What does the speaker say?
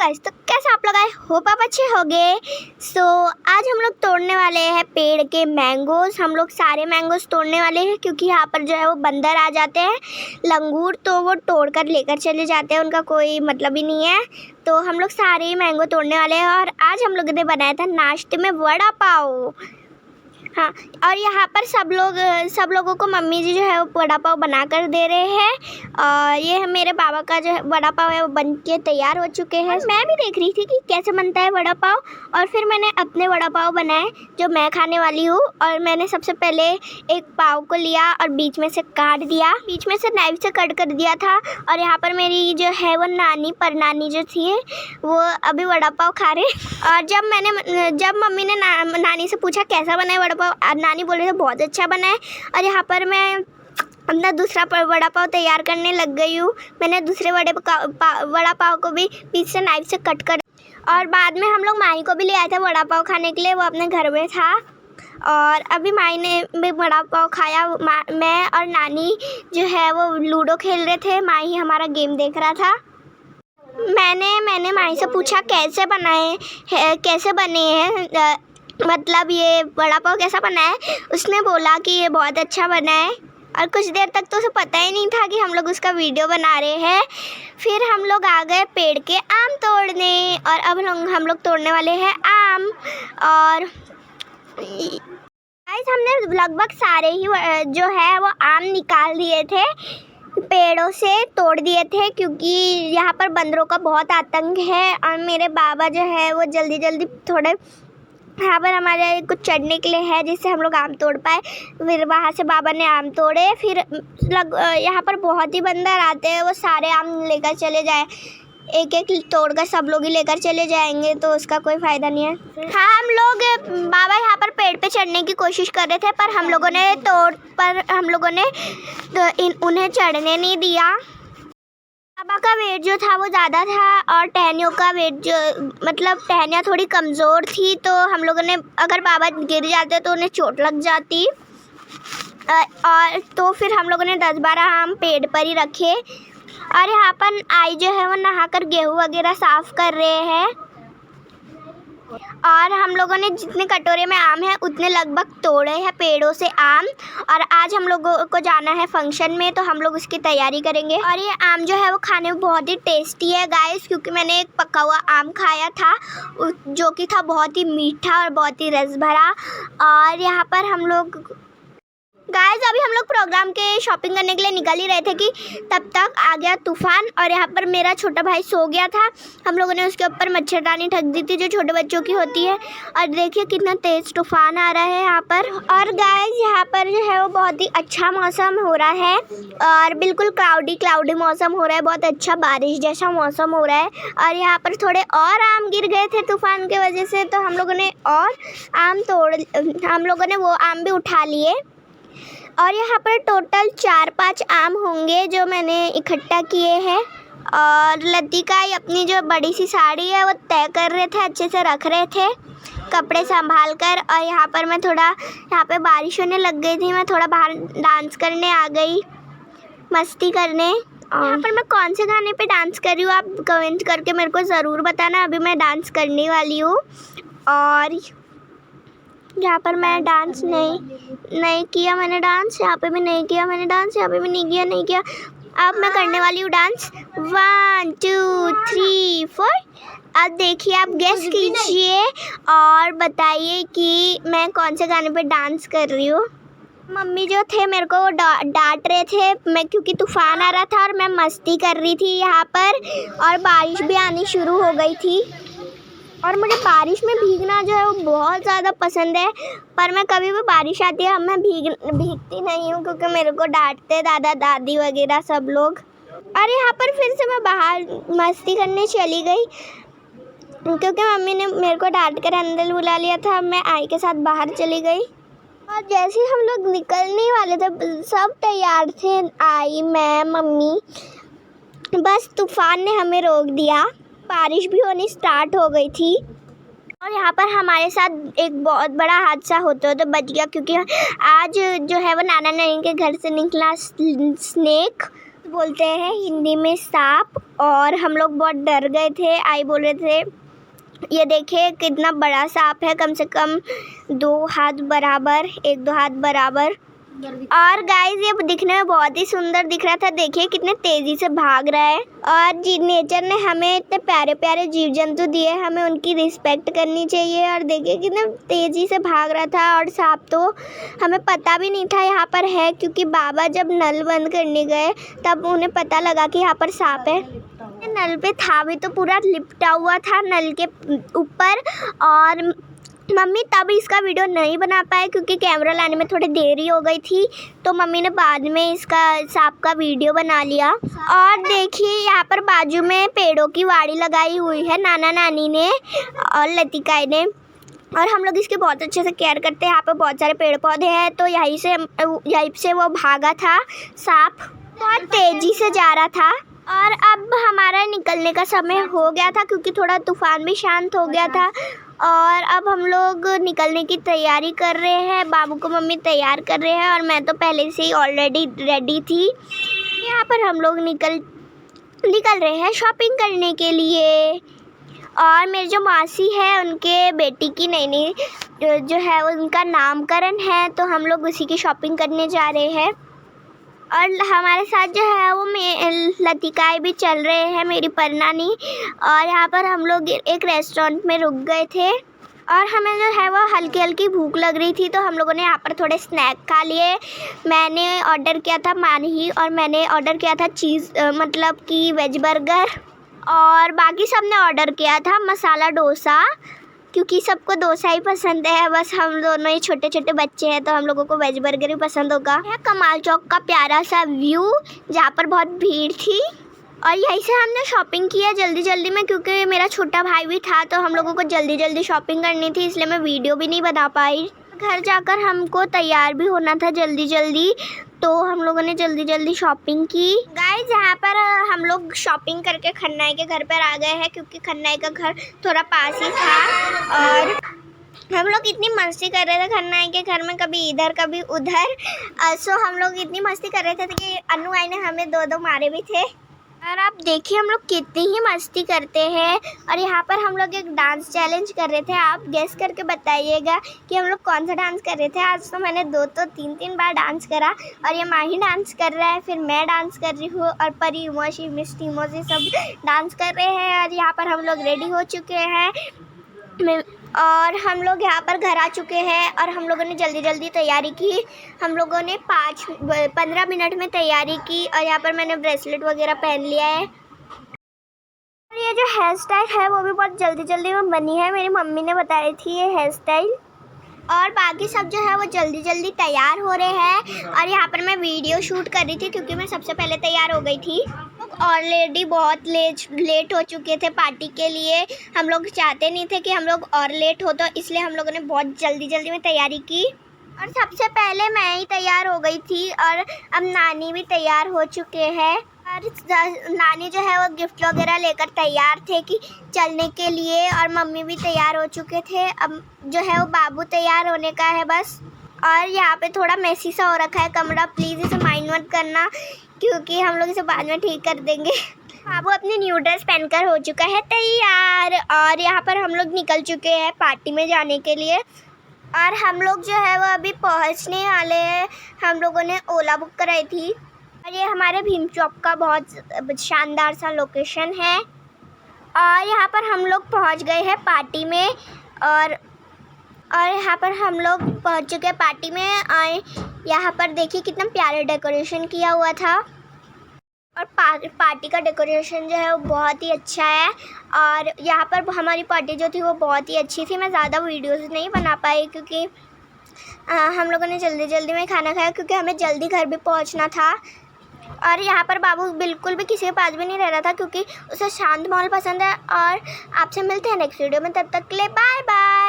Guys, तो कैसे आप लोग आए, होप आप अच्छे होंगे। आज हम लोग तोड़ने वाले हैं पेड़ के मैंगोज। हम लोग सारे मैंगोज तोड़ने वाले हैं क्योंकि यहाँ पर जो है वो बंदर आ जाते हैं, लंगूर, तो वो तोड़ कर लेकर चले जाते हैं, उनका कोई मतलब ही नहीं है। तो हम लोग सारे ही मैंगो तोड़ने वाले हैं और आज हम लोगों ने बनाया था नाश्ते में वड़ा पाव। हाँ, और यहाँ पर सब लोगों को मम्मी जी जो है वो वड़ा पाव बना कर दे रहे हैं। और ये मेरे बाबा का जो है वड़ा पाव है वो बन के तैयार हो चुके हैं। मैं भी देख रही थी कि कैसे बनता है वड़ा पाव, और फिर मैंने अपने वड़ा पाव बनाए जो मैं खाने वाली हूँ। और मैंने सबसे पहले एक पाव को लिया और बीच में से काट दिया, बीच में से नाइफ से कट कर दिया था। और यहाँ पर मेरी जो है वो नानी जो थी वो अभी वड़ा पाव खा रहे। और जब मम्मी ने नानी से पूछा कैसा बना है वड़ा पाव, नानी बोल रही थी बहुत अच्छा बना है। और यहाँ पर मैं अपना दूसरा वड़ा पाव तैयार करने लग गई हूँ। मैंने दूसरे वड़ा पाव को भी बीच से नाइफ से कट कर, और बाद में हम लोग माही को भी ले आए थे वड़ा पाव खाने के लिए, वो अपने घर में था। और अभी माही ने भी वड़ा पाव खाया। मैं और नानी जो है वो लूडो खेल रहे थे, माही हमारा गेम देख रहा था। मैंने माही से पूछा कैसे बने हैं, मतलब ये वड़ा पाव कैसा बना है। उसने बोला कि ये बहुत अच्छा बना है, और कुछ देर तक तो उसे पता ही नहीं था कि हम लोग उसका वीडियो बना रहे हैं। फिर हम लोग आ गए पेड़ के आम तोड़ने, और अब हम लोग तोड़ने वाले हैं आम। और गाइस, हमने लगभग सारे ही जो है वो आम निकाल दिए थे, पेड़ों से तोड़ दिए थे, क्योंकि यहाँ पर बंदरों का बहुत आतंक है। और मेरे बाबा जो है वो जल्दी थोड़े यहाँ पर हमारे कुछ चढ़ने के लिए है जिससे हम लोग आम तोड़ पाए। फिर वहाँ से बाबा ने आम तोड़े। फिर यहाँ पर बहुत ही बंदर आते हैं, वो सारे आम लेकर चले जाए, एक तोड़कर सब लोग ही लेकर चले जाएंगे, तो उसका कोई फ़ायदा नहीं है। हाँ, हम लोग बाबा यहाँ पर पेड़ पे चढ़ने की कोशिश कर रहे थे, पर हम लोगों ने उन्हें चढ़ने नहीं दिया। बाबा का वेट जो था वो ज़्यादा था, और टहनियों का वेट मतलब टहनियाँ थोड़ी कमज़ोर थी, तो हम लोगों ने, अगर बाबा गिर जाते तो उन्हें चोट लग जाती। और तो फिर हम लोगों ने 10-12 आम पेड़ पर ही रखे। और यहाँ पर आई जो है वो नहाकर गेहूँ वगैरह साफ़ कर रहे हैं। और हम लोगों ने जितने कटोरे में आम है उतने लगभग तोड़े हैं पेड़ों से आम। और आज हम लोगों को जाना है फंक्शन में, तो हम लोग उसकी तैयारी करेंगे। और ये आम जो है वो खाने में बहुत ही टेस्टी है गाइस, क्योंकि मैंने एक पका हुआ आम खाया था जो कि था बहुत ही मीठा और बहुत ही रस भरा। और यहाँ पर हम लोग गाइस, अभी हम लोग प्रोग्राम के शॉपिंग करने के लिए निकल ही रहे थे कि तब तक आ गया तूफ़ान। और यहाँ पर मेरा छोटा भाई सो गया था, हम लोगों ने उसके ऊपर मच्छरदानी ढक दी थी जो छोटे बच्चों की होती है। और देखिए कितना तेज़ तूफ़ान आ रहा है यहाँ पर। और गाइस, यहाँ पर जो है वो बहुत ही अच्छा मौसम हो रहा है, और बिल्कुल क्लाउडी मौसम हो रहा है, बहुत अच्छा बारिश जैसा मौसम हो रहा है। और यहाँ पर थोड़े और आम गिर गए थे तूफ़ान की वजह से, तो हम लोगों ने वो आम भी उठा लिए। और यहाँ पर टोटल 4-5 आम होंगे जो मैंने इकट्ठा किए हैं। और लतिका अपनी जो बड़ी सी साड़ी है वो तय कर रहे थे, अच्छे से रख रहे थे कपड़े संभाल कर। और यहाँ पर यहाँ पे बारिश होने लग गई थी, मैं थोड़ा बाहर डांस करने आ गई, मस्ती करने। यहाँ पर मैं कौन से गाने पे डांस कर रही हूँ आप कमेंट करके मेरे को ज़रूर बताना। अभी मैं डांस करने वाली हूँ। और यहाँ पर मैं डांस नहीं किया, मैंने डांस यहाँ पे भी नहीं किया, मैंने डांस यहाँ पे भी नहीं किया। अब मैं करने वाली हूँ डांस। 1 2 3 4। अब देखिए, आप गेस कीजिए और बताइए कि मैं कौन से गाने पे डांस कर रही हूँ। मम्मी जो थे मेरे को डांट रहे थे, मैं क्योंकि तूफ़ान आ रहा था और मैं मस्ती कर रही थी यहाँ पर, और बारिश भी आनी शुरू हो गई थी। और मुझे बारिश में भीगना जो है वो बहुत ज़्यादा पसंद है, पर मैं कभी भी बारिश आती है मैं भीगती नहीं हूँ, क्योंकि मेरे को डांटते दादा दादी वगैरह सब लोग। और यहाँ पर फिर से मैं बाहर मस्ती करने चली गई, क्योंकि मम्मी ने मेरे को डांट कर अंदर बुला लिया था। मैं आई के साथ बाहर चली गई, और जैसे ही हम लोग निकलने वाले थे सब तैयार थे, आई, मैं, मम्मी, बस तूफ़ान ने हमें रोक दिया। बारिश भी होनी स्टार्ट हो गई थी। और यहाँ पर हमारे साथ एक बहुत बड़ा हादसा होता तो बच गया, क्योंकि आज जो है वो नाना नानी के घर से निकला स्नेक, बोलते हैं हिंदी में सांप। और हम लोग बहुत डर गए थे। आई बोल रहे थे ये देखिए कितना बड़ा सांप है, कम से कम 2 हाथ बराबर, 1-2 हाथ बराबर। और गाइस ये दिखने में बहुत ही सुंदर दिख रहा था। देखिए कितने तेजी से भाग रहा है। और नेचर ने हमें इतने प्यारे प्यारे जीव जंतु दिए, हमें उनकी रिस्पेक्ट करनी चाहिए। और देखिए कितने तेजी से भाग रहा था। और सांप तो हमें पता भी नहीं था यहाँ पर है, क्योंकि बाबा जब नल बंद करने गए तब उन्हें पता लगा कि यहाँ पर सांप है। नल पे था भी तो पूरा लिपटा हुआ था नल के ऊपर। और मम्मी तब इसका वीडियो नहीं बना पाए क्योंकि कैमरा लाने में थोड़ी देरी हो गई थी, तो मम्मी ने बाद में इसका सांप का वीडियो बना लिया। और देखिए यहाँ पर बाजू में पेड़ों की वाड़ी लगाई हुई है नाना नानी ने और लतिका ने। और हम लोग इसकी बहुत अच्छे से केयर करते हैं। यहाँ पर बहुत सारे पेड़ पौधे हैं, तो यहीं से वो भागा था सांप, बहुत तेज़ी से जा रहा था। और अब हमारा निकलने का समय हो गया था क्योंकि थोड़ा तूफान भी शांत हो गया था। और अब हम लोग निकलने की तैयारी कर रहे हैं। बाबू को मम्मी तैयार कर रहे हैं और मैं तो पहले से ही ऑलरेडी रेडी थी। यहाँ पर हम लोग निकल रहे हैं शॉपिंग करने के लिए। और मेरी जो मासी है उनके बेटी की नई जो है उनका नामकरण है, तो हम लोग उसी की शॉपिंग करने जा रहे हैं। और हमारे साथ जो है वो लतिकाएँ भी चल रहे हैं, मेरी परनानी। और यहाँ पर हम लोग एक रेस्टोरेंट में रुक गए थे और हमें जो है वो हल्की हल्की भूख लग रही थी, तो हम लोगों ने यहाँ पर थोड़े स्नैक खा लिए। मैंने ऑर्डर किया था माही और मैंने ऑर्डर किया था चीज़ मतलब कि वेज बर्गर। और बाकी सब ने ऑर्डर किया था मसाला डोसा, क्योंकि सबको डोसा ही पसंद है। बस हम दोनों ही छोटे छोटे बच्चे हैं तो हम लोगों को वेज बर्गर ही पसंद होगा। यह कमाल चौक का प्यारा सा व्यू जहाँ पर बहुत भीड़ थी। और यहीं से हमने शॉपिंग की है जल्दी जल्दी में, क्योंकि मेरा छोटा भाई भी था तो हम लोगों को जल्दी जल्दी शॉपिंग करनी थी, इसलिए मैं वीडियो भी नहीं बना पाई। घर जाकर हमको तैयार भी होना था जल्दी जल्दी, तो हम लोगों ने जल्दी जल्दी शॉपिंग की। गाइस यहाँ पर हम लोग शॉपिंग करके खन्नाई के घर पर आ गए हैं, क्योंकि खन्नाई का घर थोड़ा पास ही था। और हम लोग इतनी मस्ती कर रहे थे खन्नाई के घर में, कभी इधर कभी उधर। सो हम लोग इतनी मस्ती कर रहे थे कि अनु आई ने हमें 2 मारे भी थे। और आप देखिए हम लोग कितनी ही मस्ती करते हैं। और यहाँ पर हम लोग एक डांस चैलेंज कर रहे थे। आप गेस करके बताइएगा कि हम लोग कौन सा डांस कर रहे थे। आज तो मैंने 2 तो 3 बार डांस करा। और ये माही डांस कर रहा है, फिर मैं डांस कर रही हूँ और परी उमोशी मिस्टी मोजी सब डांस कर रहे हैं। और यहाँ पर हम लोग रेडी हो चुके हैं और हम लोग यहाँ पर घर आ चुके हैं। और हम लोगों ने जल्दी जल्दी तैयारी की। हम लोगों ने 15 मिनट में तैयारी की। और यहाँ पर मैंने ब्रेसलेट वगैरह पहन लिया है। और ये जो हेयर स्टाइल है वो भी बहुत जल्दी जल्दी में बनी है, मेरी मम्मी ने बताई थी ये हेयर स्टाइल। और बाकी सब जो है वो जल्दी जल्दी तैयार हो रहे हैं। और यहाँ पर मैं वीडियो शूट कर रही थी क्योंकि मैं सबसे पहले तैयार हो गई थी। ऑलरेडी बहुत लेट हो चुके थे पार्टी के लिए। हम लोग चाहते नहीं थे कि हम लोग और लेट हो, तो इसलिए हम लोगों ने बहुत जल्दी जल्दी में तैयारी की। और सबसे पहले मैं ही तैयार हो गई थी और अब नानी भी तैयार हो चुके हैं। और नानी जो है वो गिफ्ट वगैरह लेकर तैयार थे कि चलने के लिए। और मम्मी भी तैयार हो चुके थे। अब जो है वो बाबू तैयार होने का है बस। और यहाँ पे थोड़ा मेसी सा हो रखा है कमरा, प्लीज़ इसे माइंड मत करना क्योंकि हम लोग इसे बाद में ठीक कर देंगे। बाबू अपनी न्यू ड्रेस पहनकर हो चुका है तैयार। और यहाँ पर हम लोग निकल चुके हैं पार्टी में जाने के लिए। और हम लोग जो है वो अभी पहुँचने वाले हैं। हम लोगों ने ओला बुक कराई थी। और ये हमारे भीम चौक का बहुत शानदार सा लोकेशन है। और यहाँ पर हम लोग पहुँच गए हैं पार्टी में। और यहाँ पर हम लोग पहुँच चुके हैं पार्टी में। और यहाँ पर देखिए कितना प्यारे डेकोरेशन किया हुआ था। और पार्टी का डेकोरेशन जो है वो बहुत ही अच्छा है। और यहाँ पर हमारी पार्टी जो थी वो बहुत ही अच्छी थी। मैं ज़्यादा वीडियोस नहीं बना पाई क्योंकि हम लोगों ने जल्दी जल्दी में खाना खाया, क्योंकि हमें जल्दी घर भी पहुँचना था। और यहाँ पर बाबू बिल्कुल भी किसी के पास भी नहीं रह रहा था क्योंकि उसे शांत माहौल पसंद है। और आपसे मिलते हैं नेक्स्ट वीडियो में, तब तक के लिए बाय बाय।